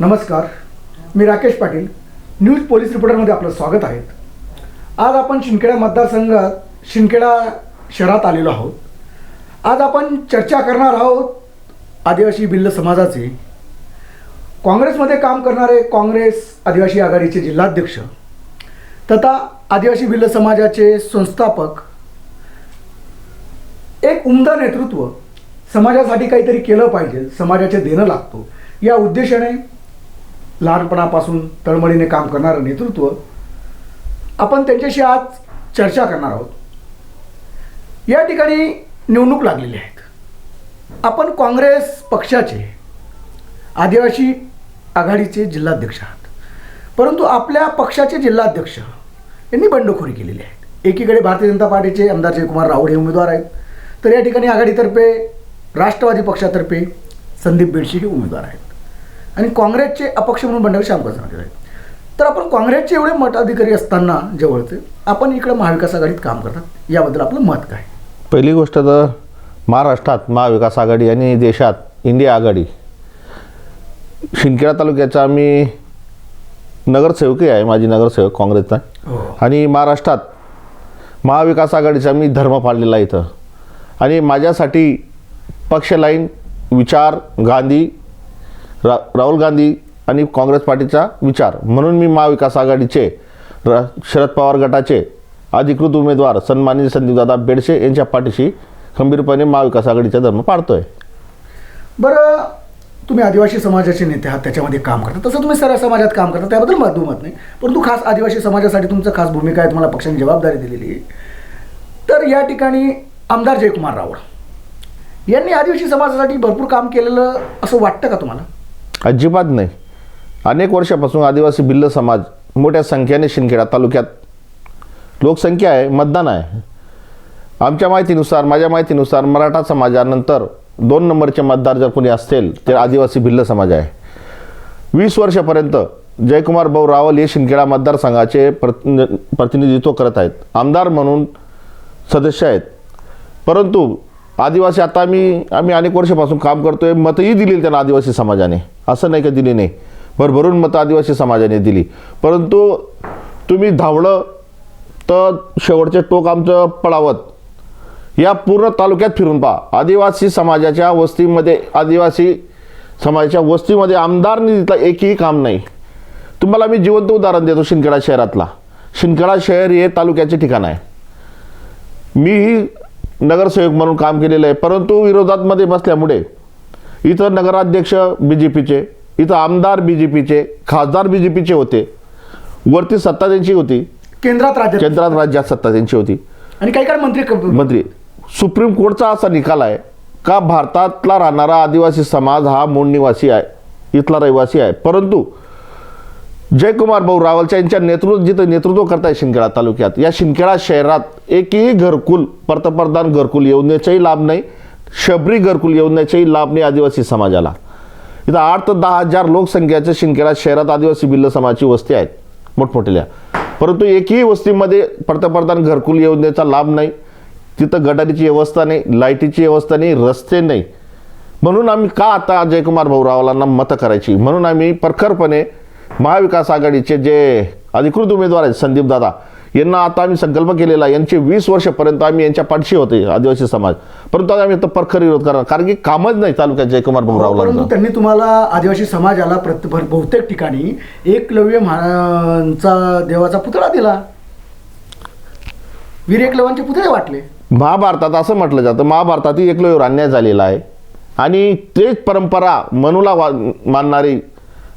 नमस्कार, मी Rakesh Patil, news police रिपोर्टरमध्ये आपलं स्वागत आहे. आज आपण शिंदखेडा मतदारसंघात शिंदखेडा शहरात आलेलो आहोत. आज आपण चर्चा करणार आहोत आदिवासी भिल्ल समाजाचे, काँग्रेसमध्ये काम करणारे काँग्रेस आदिवासी आघाडीचे जिल्हाध्यक्ष तथा आदिवासी भिल्ल समाजाचे संस्थापक, एक उमदा नेतृत्व, समाजासाठी काहीतरी केलं पाहिजे, समाजाचे देणं लागतो या उद्देशाने लहानपणापासून तळमळीने काम करणारं नेतृत्व, आपण त्यांच्याशी आज चर्चा करणार आहोत. या ठिकाणी निवडणूक लागलेली आहेत. आपण काँग्रेस पक्षाचे आदिवासी आघाडीचे जिल्हाध्यक्ष आहात, परंतु आपल्या पक्षाचे जिल्हाध्यक्ष यांनी बंडखोरी केलेली आहे. एकीकडे भारतीय जनता पार्टीचे आमदार जयकुमार राऊळ हे उमेदवार आहेत, तर या ठिकाणी आघाडीतर्फे राष्ट्रवादी पक्षातर्फे संदीप बेडशी हे उमेदवार आहेत आणि काँग्रेसचे अपक्ष म्हणून बंडखोरी श्यामकांत आहेत. तर आपण काँग्रेसचे एवढे मताधिकारी असताना जवळचे आपण इकडे महाविकास आघाडीत काम करतात, याबद्दल आपलं मत काय? पहिली गोष्ट तर महाराष्ट्रात महाविकास आघाडी आणि देशात इंडिया आघाडी. शिंदखेडा तालुक्याचा मी नगरसेवकही आहे, माझी नगरसेवक काँग्रेसचा, आणि महाराष्ट्रात महाविकास आघाडीचा मी धर्म पाळलेला आहे इथं. आणि माझ्यासाठी पक्ष लाईन, विचार गांधी, राहुल गांधी आणि काँग्रेस पार्टीचा विचार म्हणून मी महाविकास आघाडीचे शरद पवार गटाचे अधिकृत उमेदवार सन्माननीय संदीपदादा बेडसे यांच्या पाठीशी खंबीरपणे महाविकास आघाडीचा धर्म पाळतोय. बरं, तुम्ही आदिवासी समाजाचे नेते आहात, त्याच्यामध्ये काम करता, तसं तुम्ही सर्व समाजात काम करता, त्याबद्दल मत नाही, परंतु खास आदिवासी समाजासाठी तुमचं खास भूमिका आहे, तुम्हाला पक्षाने जबाबदारी दिलेली आहे. तर या ठिकाणी आमदार जयकुमार राऊळ यांनी आदिवासी समाजासाठी भरपूर काम केलेलं असं वाटतं का तुम्हाला? अजिबात नाही. अनेक वर्षापासून आदिवासी भिल्ल समाज मोठ्या संख्येने शिंदखेडा तालुक्यात लोकसंख्या आहे, मतदान आहे. आमच्या माहितीनुसार, माझ्या माहितीनुसार मराठा समाजानंतर 2 नंबरचे मतदार जर कोणी असतील तर आदिवासी भिल्ल समाज आहे. 20 वर्षापर्यंत जयकुमार भाऊ रावल हे शिंदखेडा मतदारसंघाचे प्रतिनिधित्व करत आहेत, आमदार म्हणून सदस्य आहेत. परंतु आदिवासी आता आम्ही अनेक वर्षापासून काम करतोय, मतही दिली त्यांना आदिवासी समाजाने, असं नाही का दिली नाही, भरभरून मतं आदिवासी समाजाने दिली. परंतु तुम्ही धावलं तर शेवटचे टोक आमचं पळावत या पूर्ण तालुक्यात फिरून पहा. आदिवासी समाजाच्या वस्तीमध्ये, आदिवासी समाजाच्या वस्तीमध्ये आमदारनी तिथला एकही काम नाही. तुम्हाला मी जिवंत उदाहरण देतो शिंदखेडा शहरातला. शिंदखेडा शहर हे तालुक्याचे ठिकाण आहे. मीही नगरसेवक म्हणून काम केलेलं आहे, परंतु विरोधातमध्ये बसल्यामुळे इथं नगराध्यक्ष BJPचे, इथं आमदार BJPचे, खासदार BJPचे होते, वरती सत्ता त्यांची होती, केंद्रात राज्यात सत्ता त्यांची होती, आणि काही काळ मंत्री. सुप्रीम कोर्टचा असा निकाल आहे का भारतातला राहणारा आदिवासी समाज हा मूळ निवासी आहे, इथला रहिवासी आहे. परंतु जयकुमार भाऊ रावलच्या यांच्या जिथं नेतृत्व करताय शिंदखेडा तालुक्यात, या शिंदखेडा शहरात एकही घरकुल, पंतप्रधान घरकुल योजनेचाही लाभ नाही, शबरी घरकुल योजनेचाही लाभ नाही आदिवासी समाजाला. इथं 8 ते 10 हजार लोकसंख्येच्या शिंदखेडा शहरात आदिवासी भिल्ल समाजाची वस्ती आहेत मोठमोठ्या, परंतु एकही वस्तीमध्ये पंतप्रधान घरकुल योजनेचा लाभ नाही. तिथं गटारीची व्यवस्था नाही, लाईटीची व्यवस्था नाही, रस्ते नाही. म्हणून आम्ही का आता जयकुमार भाऊ रावलांना मतं करायची, म्हणून आम्ही प्रखरपणे महाविकास आघाडीचे जे अधिकृत उमेदवार आहेत संदीपदादा यांना आता आम्ही संकल्प केलेला. यांचे 20 वर्षापर्यंत आम्ही यांच्या पाठीशी होते आदिवासी समाज, परंतु आता आम्ही आता प्रखर विरोध करणार, कारण की कामच नाही तालुक्यात जयकुमार भाऊ रावलांचं. परंतु त्यांनी तुम्हाला आदिवासी समाजाला बहुतेक ठिकाणी एकलव्य महाराजांचा देवाचा पुतळा दिला, वीर एकलव्यांचे पुतळे वाटले. महाभारतात असं म्हटलं जातं, महाभारतातही एकलव्यावर अन्याय झालेला आहे, आणि तेच परंपरा मनूला मानणारी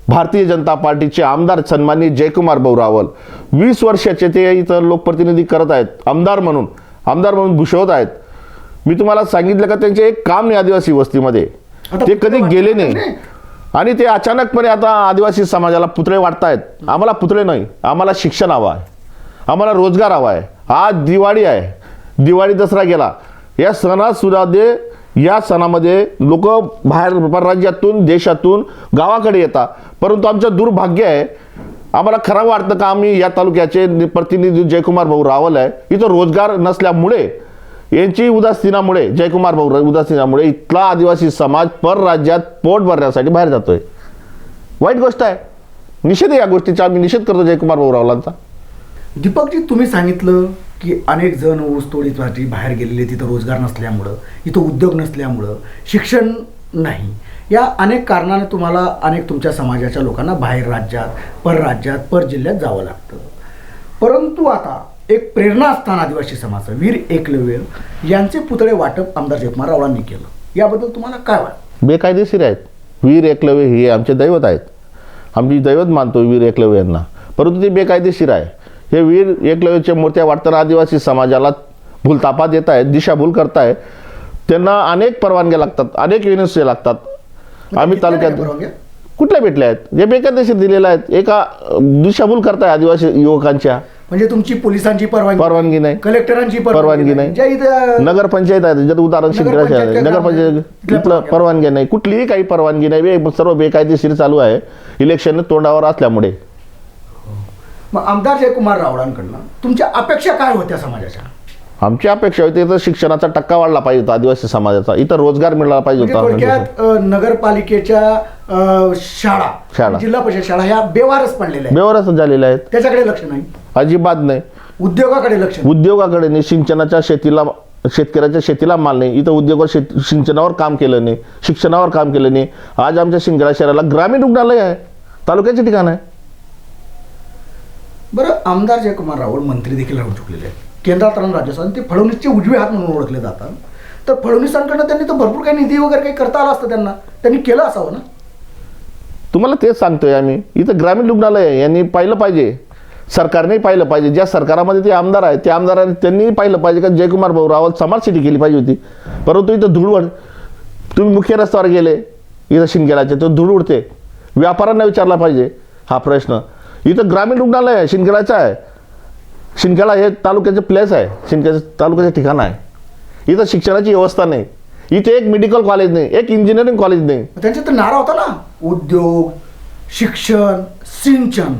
भारतीय जनता पार्टीचे आमदार सन्माननीय जयकुमार भाऊ रावल 20 वर्षाचे ते इथं लोकप्रतिनिधी करत आहेत, आमदार म्हणून भूषवत आहेत. मी तुम्हाला सांगितलं का त्यांचे एक काम नाही आदिवासी वस्तीमध्ये, ते कधी गेले नाही, आणि ते अचानकपणे आता आदिवासी समाजाला पुतळे वाटतायत. आम्हाला पुतळे नाही, आम्हाला शिक्षण हवं आहे, आम्हाला रोजगार हवा आहे. आज दिवाळी आहे, दिवाळी दसरा गेला, या सणासुद्धा या सणामध्ये लोक बाहेर परराज्यातून, देशातून गावाकडे येतात, परंतु आमचं दुर्भाग्य आहे, आम्हाला खरं वाटतं का आम्ही या तालुक्याचे प्रतिनिधी जयकुमार भाऊ रावल आहे, इथं रोजगार नसल्यामुळे यांची उदासीनामुळे, जयकुमार भाऊ उदासीनामुळे इथला आदिवासी समाज परराज्यात पोट भरण्यासाठी बाहेर जातोय. वाईट गोष्ट आहे. निषेध आहे या गोष्टीचा, आम्ही निषेध करतो जयकुमार भाऊ रावलांचा. दीपकजी, तुम्ही सांगितलं की अनेक जण ऊसतोडीसाठी बाहेर गेलेले, तिथं रोजगार नसल्यामुळं, इथं उद्योग नसल्यामुळं, शिक्षण नाही, या अनेक कारणाने तुम्हाला अनेक तुमच्या समाजाच्या लोकांना बाहेर राज्यात, परराज्यात, परजिल्ह्यात जावं लागतं. परंतु आता एक प्रेरणास्थान आदिवासी समाज वीर एकलव्य यांचे पुतळे वाटप आमदार जयकुमार रावळांनी केलं, याबद्दल तुम्हाला काय वाटतं? बेकायदेशीर आहेत. वीर एकलव्य हे आमचे दैवत आहेत, आम्ही दैवत मानतो वीर एकलव्य यांना, परंतु ते बेकायदेशीर आहे. हे वीर एकलव्याच्या मूर्त्या वाटताना आदिवासी समाजाला भूलतापा देत आहेत, दिशाभूल करताय. त्यांना अनेक परवानग्या लागतात, अनेक युनिव्हर्सिटी लागतात. आम्ही तालुक्यात कुठल्या भेटल्या आहेत? जे बेकायदेशीर दिलेल्या आहेत. एका दिशाभूल करताय आदिवासी युवकांच्या. म्हणजे तुमची पोलिसांची परवानगी नाही, कलेक्टरांची परवानगी नाही, नगरपंचायत आहे ज्यात उदाहरण शिंदे नगरपंचायत इथलं परवानगी नाही, कुठलीही काही परवानगी नाही. सर्व बेकायदेशीर चालू आहे इलेक्शन तोंडावर असल्यामुळे. मग आमदार जयकुमार रावळांकडनं तुमच्या अपेक्षा काय होत्या समाजाच्या? आमची अपेक्षा होती तर शिक्षणाचा टक्का वाढला पाहिजे होता आदिवासी समाजाचा, इथं रोजगार मिळाला पाहिजे होता. थोडक्यात नगरपालिकेच्या शाळा, जिल्हा परिषद शाळा ह्या बेवारस पडलेल्या आहेत, बेवारस झालेल्या आहेत. त्याच्याकडे लक्ष नाही, अजिबात नाही. उद्योगाकडे लक्ष नाही. उद्योगाकडे नाही, सिंचनाच्या शेतीला, शेतकऱ्याच्या शेतीला माल नाही. इथं उद्योगावर सिंचनावर काम केलं नाही, शिक्षणावर काम केलं नाही. आज आमच्या शिंदखेडा शहराला ग्रामीण रुग्णालय आहे, तालुक्याचे ठिकाण आहे. बरं, आमदार जयकुमार रावळ मंत्री देखील राहून चुकलेले आहेत, केंद्रात राहून राज्यसभा, ते फडणवीसचे उजवे हात म्हणून ओळखले जातात. तर फडणवीसांकडनं त्यांनी तर भरपूर काही निधी वगैरे काही करता आला असतं, त्यांनी केलं असावं ना. तुम्हाला तेच सांगतोय आम्ही. इथं ग्रामीण रुग्णालय आहे, यांनी पाहिलं पाहिजे, सरकारने पाहिलं पाहिजे. ज्या सरकारामध्ये ते आमदार आहेत त्या आमदारांनी त्यांनी पाहिलं पाहिजे का जयकुमार भाऊ रावळ स्मार्ट सिटी केली पाहिजे होती. परंतु इथं धूळ उड, तुम्ही मुख्य रस्त्यावर गेले इथं शिंदखेडाचे, तो धूळ उडते. व्यापाऱ्यांना विचारला पाहिजे हा प्रश्न. इथं ग्रामीण रुग्णालय आहे, शिंदखेडाचं आहे. शिंदखेडा हे तालुक्याचे प्लेस आहे, शिंदखेडा तालुक्याचे ठिकाण आहे. इथं शिक्षणाची व्यवस्था नाही, इथे एक मेडिकल कॉलेज नाही, एक इंजिनिअरिंग कॉलेज नाही. त्यांचा तर नारा होता ना, उद्योग, शिक्षण, सिंचन.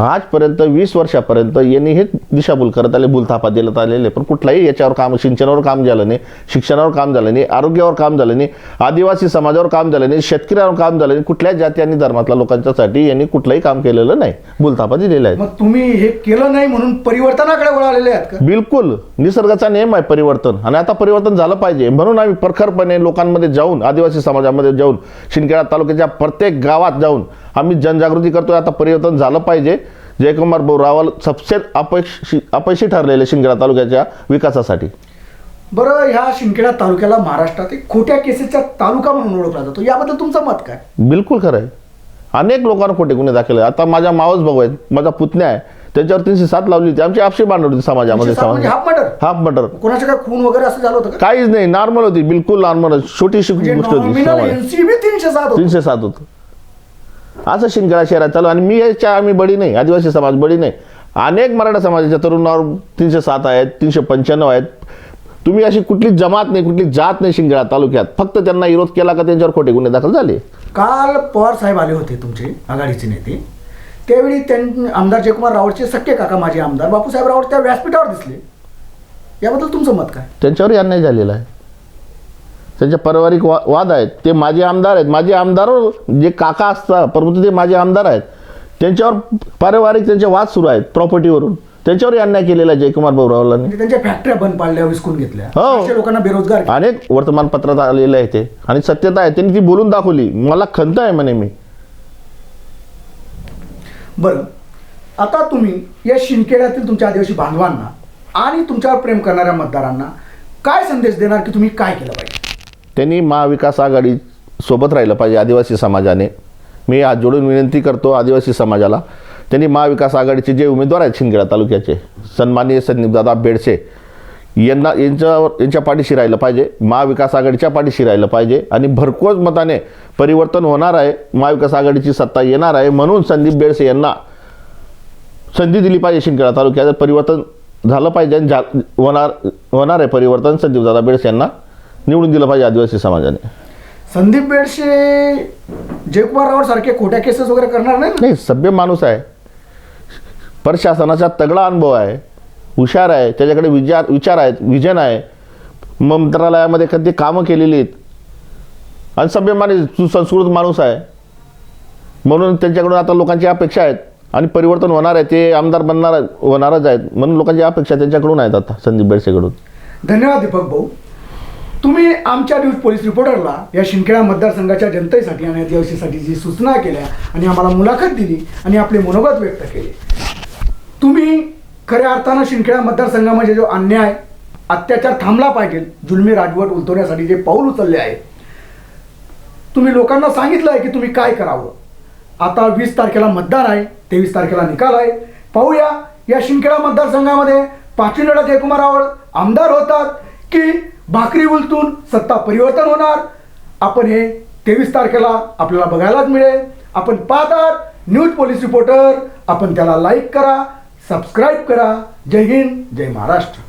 आजपर्यंत 20 वर्षापर्यंत यांनी हे दिशाभूल करत आले, भूलथापा देत आलेले, पण कुठलाही याच्यावर काम, सिंचनावर काम झालं नाही, शिक्षणावर काम झालं नाही, आरोग्यावर काम झालं नाही, आदिवासी समाजावर काम झालं नाही, शेतकऱ्यावर काम झालं नाही. कुठल्याच जाती आणि धर्मातल्या लोकांच्यासाठी यांनी कुठलंही काम केलेलं नाही, भूलथापा दिलेला आहे. मग तुम्ही हे केलं नाही म्हणून परिवर्तनाकडे वळालेले आहेत का? बिलकुल, निसर्गाचा नियम आहे परिवर्तन, आणि आता परिवर्तन झालं पाहिजे म्हणून आम्ही प्रखरपणे लोकांमध्ये जाऊन, आदिवासी समाजामध्ये जाऊन, शिंदखेडा तालुक्याच्या प्रत्येक गावात जाऊन आम्ही जनजागृती करतोय. आता परिवर्तन झालं पाहिजे. जयकुमार भाऊ रावळ सबसे अपयशी ठरलेले शिंदखेडा तालुक्याच्या विकासासाठी. बरं, ह्या शिंदखेडा तालुक्याला महाराष्ट्रात एक खोट्या केसेसचा तालुका म्हणून ओळखला जातो, याबद्दल तुमचं मत काय? बिलकुल खरं आहे. अनेक लोकांना खोटे गुन्हे दाखल आहे. आता माझ्या मावस भाऊ आहेत, माझा पुतण्या आहे, त्याच्यावर 307 लावली होती. आमची आपशी भांडण होती समाजामध्ये. हाफ मर्डर, कोणाचं काय खून वगैरे असं झालं होतं का? काहीच नाही, नॉर्मल होती, बिलकुल नॉर्मल, छोटीशी गोष्ट होती. 307 होतं. असं शिंदखेडा शहरात चालू. आणि मी याच्या आम्ही बळी नाही, आदिवासी समाज बळी नाही. अनेक मराठा समाजाच्या तरुणावर 307 आहेत, 395 आहेत. तुम्ही अशी कुठली जमात नाही, कुठली जात नाही शिंदखेडा तालुक्यात. फक्त त्यांना विरोध केला का त्यांच्यावर खोटे गुन्हे दाखल झाले. काल पवार साहेब आले होते तुमचे आघाडीचे नेते, त्यावेळी त्यांनी आमदार जयकुमार रावळचे सख्खे काका माजी आमदार बापूसाहेब रावळ त्या व्यासपीठावर दिसले, याबद्दल तुमचं मत काय? त्यांच्यावरही अन्याय झालेला आहे. त्यांचे पारिवारिक वाद आहेत. ते माझे आमदार आहेत, माझे आमदार जे काका असतात परंतु ते माझे आमदार आहेत, त्यांच्यावर पारिवारिक त्यांचे वाद सुरू आहेत प्रॉपर्टीवरून. त्यांच्यावरही अन्याय केलेला आहे जयकुमार भाऊ रावळांनी. त्यांच्या फॅक्टऱ्या बंद पाडल्या, विस्कून घेतल्या, हो, लोकांना बेरोजगार. अनेक वर्तमानपत्रात आलेले आहे ते, आणि सत्यता आहे, त्यांनी ती बोलून दाखवली. मला खंत आहे म्हणे मी. बरं, आता तुम्ही या शिंदखेड्यातील तुमच्या आदिवासी बांधवांना आणि तुमच्यावर प्रेम करणाऱ्या मतदारांना काय संदेश देणार की तुम्ही काय केलं पाहिजे? त्यांनी महाविकास आघाडी सोबत राहिलं पाहिजे आदिवासी समाजाने. मी हात जोडून विनंती करतो आदिवासी समाजाला, त्यांनी महाविकास आघाडीचे जे उमेदवार आहेत शिंदखेडा तालुक्याचे, सन्माननीय संदीपदादा बेडसे यांच्या पाठीशी राहिलं पाहिजे, महाविकास आघाडीच्या पाठीशी राहिलं पाहिजे. आणि भरघोस मताने परिवर्तन होणार आहे, महाविकास आघाडीची सत्ता येणार आहे, म्हणून संदीप बेडसे यांना संधी दिली पाहिजे. शिंदखेडा तालुक्यात परिवर्तन झालं पाहिजे, आणि होणार आहे परिवर्तन. संदीपदादा बेडसे यांना निवडून दिलं पाहिजे आदिवासी समाजाने. संदीप बेडसे जयकुमार रावळ सारखे खोट्या केसेस वगैरे करणार नाही. सभ्य माणूस आहे, प्रशासनाचा तगडा अनुभव आहे, हुशार आहे, त्याच्याकडे विचार आहेत, विजन आहे, मंत्रालयामध्ये कधी कामं केलेली आहेत, आणि सभ्य माणूस, सुसंस्कृत माणूस आहे. म्हणून त्यांच्याकडून आता लोकांची अपेक्षा आहेत आणि परिवर्तन होणार आहे, ते आमदार होणारच आहेत, म्हणून लोकांची अपेक्षा त्यांच्याकडून आहेत आता संदीप बेडसेकडून. धन्यवाद दीपक भाऊ. तुम्ही आमच्या न्यूज पोलीस रिपोर्टरला या शिंदखेडा मतदारसंघाच्या जनतेसाठी आणि आदिवासीसाठी जी सूचना केल्या आणि आम्हाला मुलाखत दिली आणि आपले मनोगत व्यक्त केले. तुम्ही खऱ्या अर्थानं शिंदखेडा मतदारसंघामध्ये जो अन्याय अत्याचार थांबला पाहिजे, जुलमी राजवट उलटवण्यासाठी जे पाऊल उचलले आहे, तुम्ही लोकांना सांगितलं आहे की तुम्ही काय करावं. आता 20 तारखेला मतदान आहे, 23 तारखेला निकाल आहे. पाहूया या शिंदखेडा मतदारसंघामध्ये पाचवीनडा जयकुमार आवड आमदार होतात की भाकरी उलटून सत्ता परिवर्तन होणार. आपण हे 23 तारखेला आपल्याला बघायलाच मिळेल. आपण पाहतात न्यूज पोलीस रिपोर्टर. आपण त्याला लाईक करा, सबस्क्राईब करा. जय हिंद, जय महाराष्ट्र.